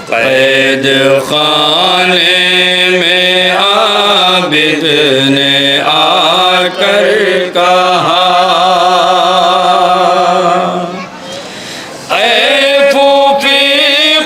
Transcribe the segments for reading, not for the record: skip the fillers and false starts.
قید خانے میں عابد نے آ کر کہا اے پھوپھی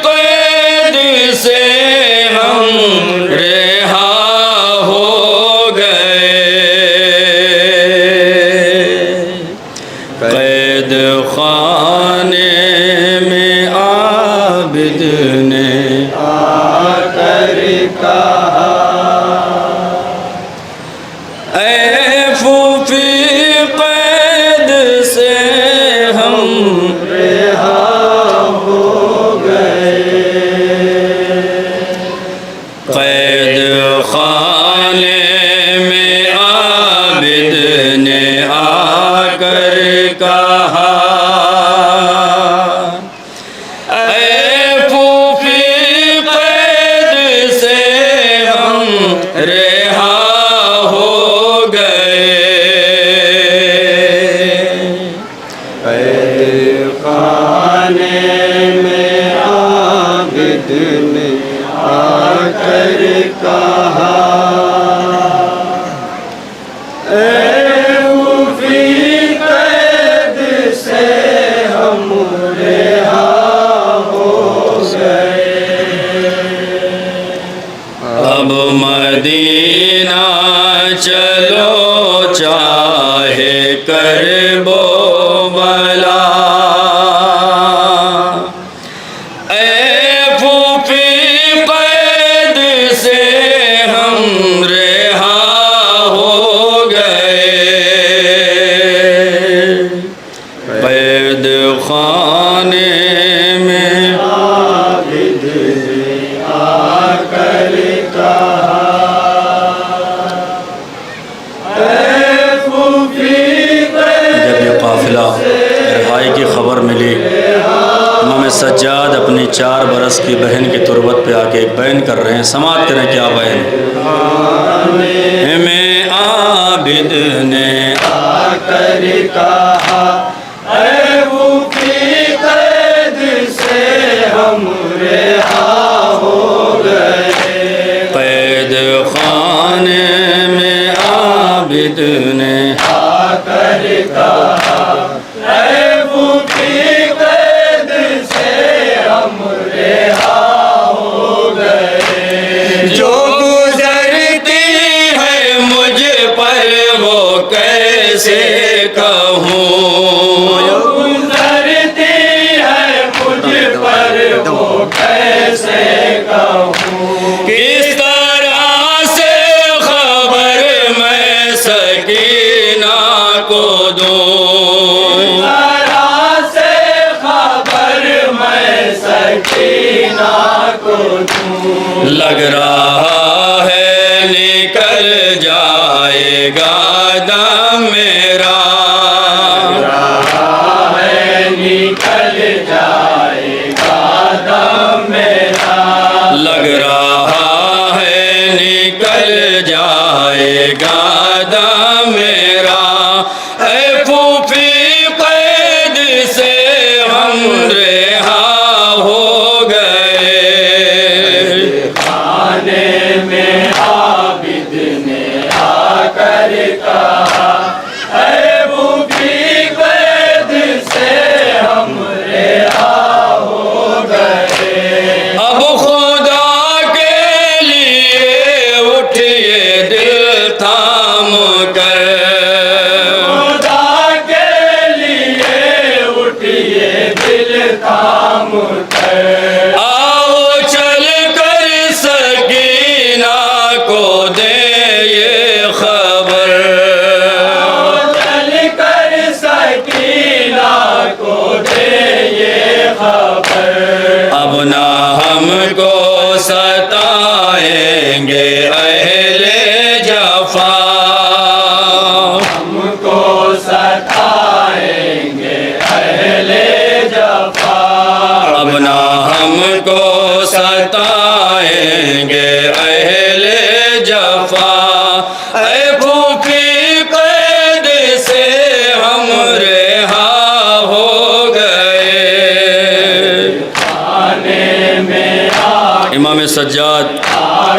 قید سے ہم رہا ہو گئے قید خانے میں عابد نے آ کر کہا اے پھوپھی قید سے ہم رہا ہو گئے قید خانے میں عابد نے آ کر کہا اے پھوپھی قید سے ہم رہا ہو گئے قید خانے میں عابد نے آ کر کہا اے پھوپھی قید سے ہم رہا ہو گئے اب مدینہ چلو چاہے کرب و بلا اے پھوپھی قید سے ہم رہا ہو گئے قید خانے میں عابد نے آ کر کہا اے پھوپھی جب یہ قافلہ رہائی کی خبر ملی امام سجاد اپنی 4 برس کی بہن کی تربت پہ آ کے ایک بیان کر رہے ہیں سماعت کریں کیا بیان میں عابد نے آ کر کہا اے پھوپھی قید سے ہم رہا ہو گئے قید خانے میں عابد نے آ کر کہا اے پھوپھی قید سے ہم رہا ہو گئے جو گزرتی ہے مجھ پر وہ کیسے کہوں جو گزرتی ہے مجھ پر وہ کیسے کہوں کس طرح سے خبر میں سکینہ کو دوں کس طرح سے خبر میں سکینہ کو دوں لگ رہا ہے نکل جائے گا دم میرا لگ رہا ہے نکل جائے گا دم میرا لگ رہا ہے نکل جائے گا دم میرا اے پھوپھی قید سے ہم رہا ہو گئے خانے امام سجاد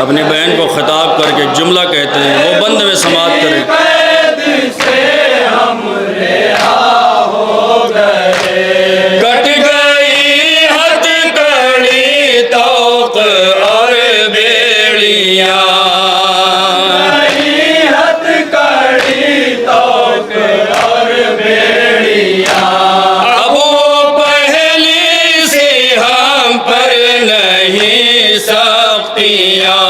اپنی بہن کو خطاب کر کے جملہ کہتے ہیں، وہ بند میں سماعت کریں۔ کٹ گئی ہتھ کڑی توق اور بیڑیاں، اب وہ پہلی سی ہم پر نہیں سختیاں،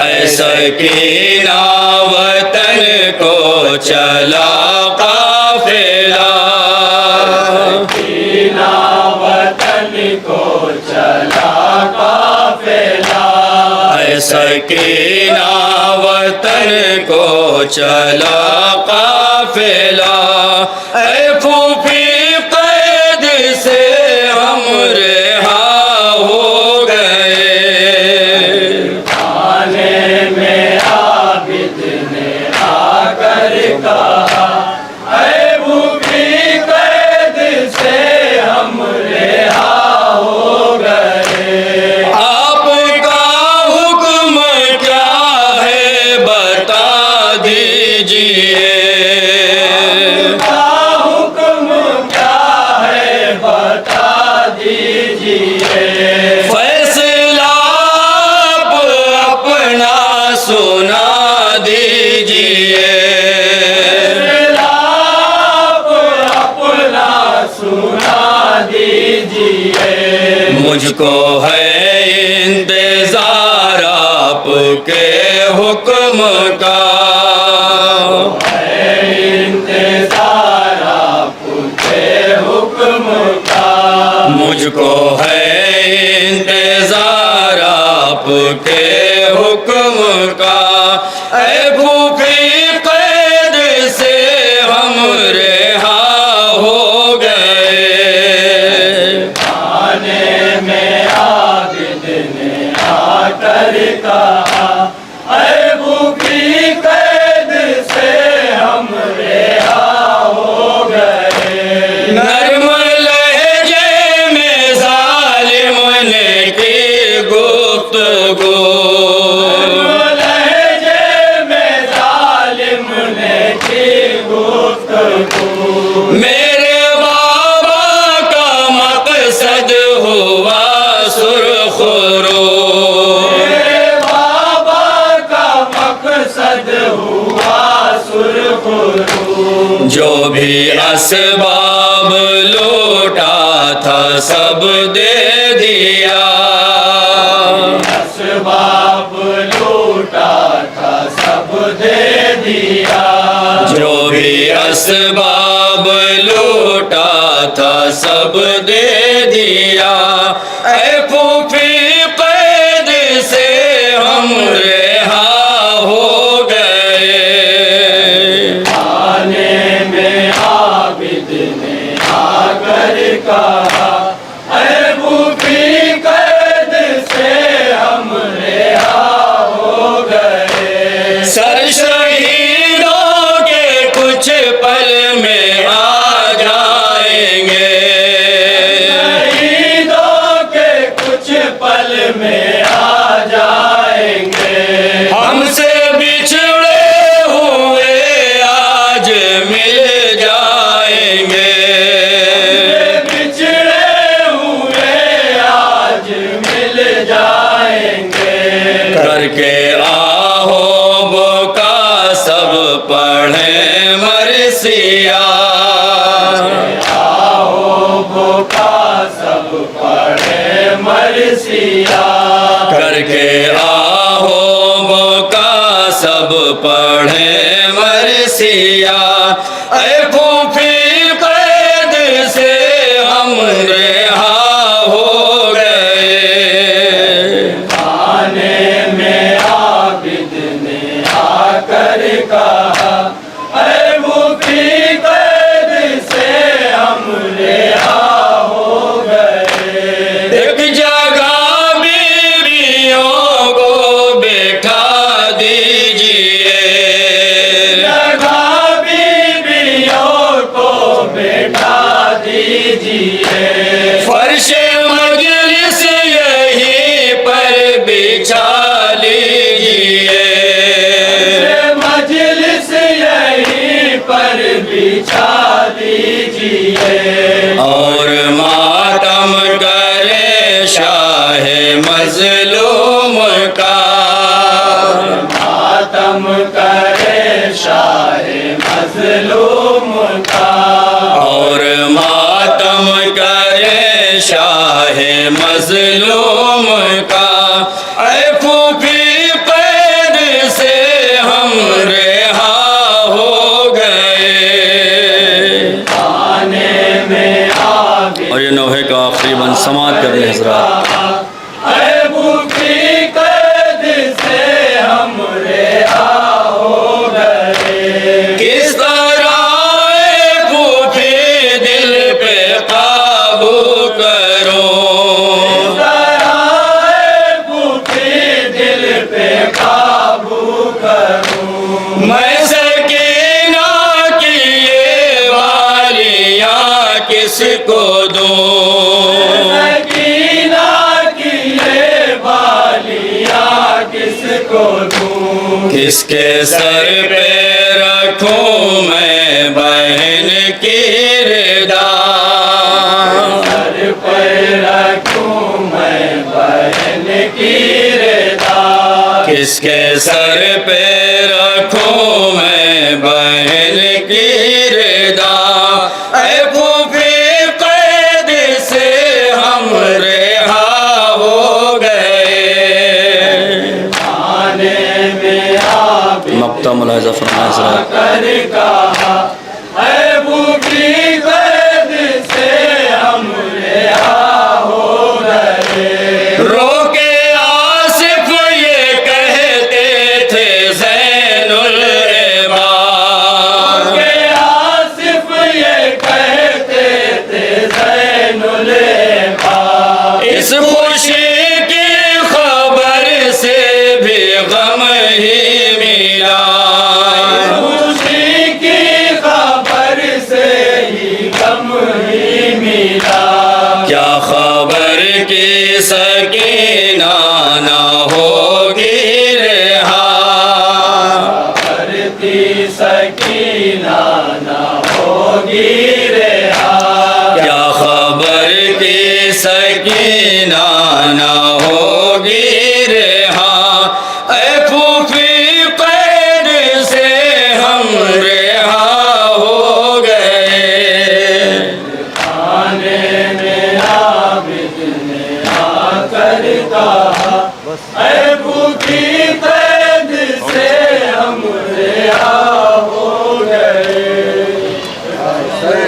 ایسا سکینہ وطن کو چلا قافلہ، سکینہ وطن کو چلا قافلہ، سکینہ وطن کو چلا قافلہ، اے پھوپھی قید سے ہم رہا ہو گئے، آنے میں عابد نے آ کر کہا، اے پھوپھی قید سے ہم رہا ہو گئے، آپ کا حکم کیا ہے بتا دیجئے، فیصلہ آپ اپنا سنا دیجئے، آپ اپنا سنا دیجئے، مجھ کو ہے انتظار آپ کے حکم کا، ہے انتظار آپ کے حکم کا، مجھ کو ہے انتظار آپ کے حکم کا، اے پھوپھی قید سے ہم رہا ہو گئے، آنے میں عابد نے آ کر کہا، اے پھوپھی قید سے ہم رہا ہو گئے، نرم لہجے میں ظالم نے کی گفتگو، نرم لہجے میں ظالم نے کی گفتگو، میرے بابا کا مقصد ہوا سرخ رو، میرے بابا کا مقصد ہوا سرخ رو، جو بھی اسباب لوٹا تھا سب دے دیا، اسباب لوٹا تھا سب دے دیا، جو بھی اسباب لوٹا تھا سب دے دیا، اے پھوپھی قید سے ہم رہا ہو گئے، آنے میں عابد نے آ کر کہا، اے پھوپھی قید سے ہم رہا ہو گئے، سر شہیدوں کے کچھ پل میں آ جائیں گے، شہیدوں کے کچھ پل میں آ جائیں گے، ہم سے بچھڑے ہوئے آج مل جائیں گے، بچھڑے ہوئے آج مل جائیں گے، کر کے آہو بکا سب پڑھیں مرثیہ، آہو بکا سب پڑھیں مرثیہ، کر کے آہو بکا سب پڑھیں مرثیہ، اے پھوپھی قید سے ہم رہا ہو گئے، آنے میں عابد نے آ کر کہا، اے پھوپھی قید سے ہم رہا ہو گئے، ایک جگہ بیویوں کو بیٹھا دیجئے، جگہ بیویوں کو بیٹھا دیجیے فرش مجلس یہیں پر بچھا لیجیے مجلس یہیں پر بچھا دیجیے اور ماتم کرے شاہ مظلوم کا ماتم کرے شاہ مظلوم کا اور ماتم کرے شاہ مظلوم کا اے پھوپھی قید سے ہم رہا ہو گئے آنے میں آگے اور یہ نوحے کا آخری بند سماعت کرنے حضرات اے بھوکی قید سے ہم رہا ہو گئے کس طرح اے پھوپھی دل پہ قابو کرو دل پہ قابو کروں میں سکینہ کی یہ والیاں کس کو دوں سکینہ کی یہ والیاں کس کو دوں کس کے سر پہ رکھوں میں بہن کی ردا سر پر رکھوں میں بہن کی رضا کس کے سر پہ رکھوں میں بہن کی ردا اے پھوپھی قید سے ہم رہا ہو گئے آنے میں آب مقطع ملاحظہ فرمائے حضرات کر کہا اے بھوکی قید سے ہم رہا ہو گئے رو کے آصف یہ کہتے تھے زین العباد کہ آصف یہ کہتے تھے زین العباد اس خوشی کی خبر سے بھی غم ہی ملا خوشی کی خبر سے ہی غم ہی ملا کیا خبر کی سکینہ نہ ہوگی رہا کرتی سکینہ نہ ہوگی رہا کیا خبر کی سکینہ نہ ہوگی رہا اے پھوپھی قید سے ہم رہا ہو گئے آنے میں عابد نے آ کر کہا اے بھوکی